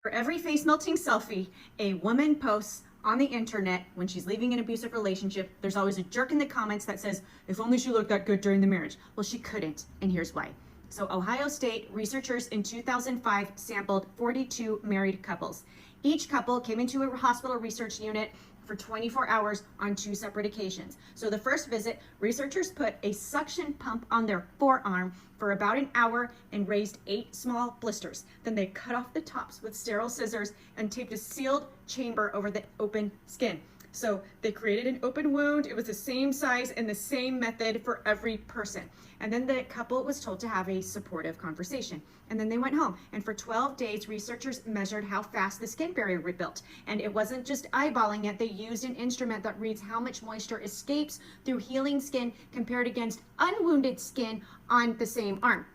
For every face melting selfie a woman posts on the internet when she's leaving an abusive relationship, there's always a jerk in the comments that says, if only she looked that good during the marriage. Well, she couldn't, and here's why. So Ohio State researchers in 2005 sampled 42 married couples. Each couple came into a hospital research unit for 24 hours on 2 separate occasions. So the first visit, researchers put a suction pump on their forearm for about an hour and raised 8 small blisters. Then they cut off the tops with sterile scissors and taped a sealed chamber over the open skin. So they created an open wound. It was the same size and the same method for every person. And then the couple was told to have a supportive conversation. And then they went home. And for 12 days, researchers measured how fast the skin barrier rebuilt. And it wasn't just eyeballing it. They used an instrument that reads how much moisture escapes through healing skin compared against unwounded skin on the same arm.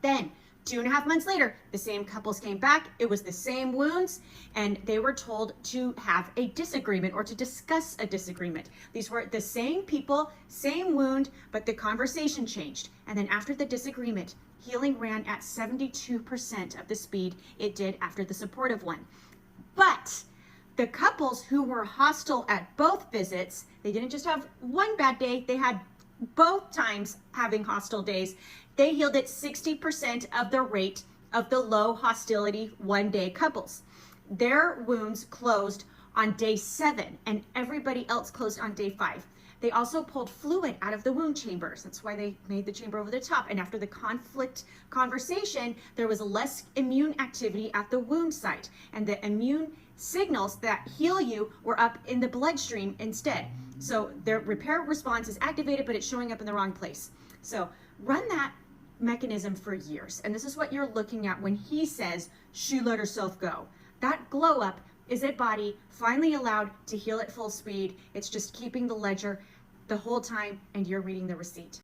Then 2.5 months later, the same couples came back. It was the same wounds, and they were told to have a disagreement or to discuss a disagreement. These were the same people, same wound, but the conversation changed. And then after the disagreement, healing ran at 72% of the speed it did after the supportive one. But the couples who were hostile at both visits, they didn't just have one bad day, they had both times having hostile days. They healed at 60% of the rate of the low hostility 1-day couples. Their wounds closed on day 7 and everybody else closed on day 5. They also pulled fluid out of the wound chambers. That's why they made the chamber over the top. And after the conflict conversation, there was less immune activity at the wound site. And the immune signals that heal you were up in the bloodstream instead. So their repair response is activated, but it's showing up in the wrong place. So run that mechanism for years. And this is what you're looking at when he says she let herself go. That glow up is a body finally allowed to heal at full speed. It's just keeping the ledger the whole time, and you're reading the receipt.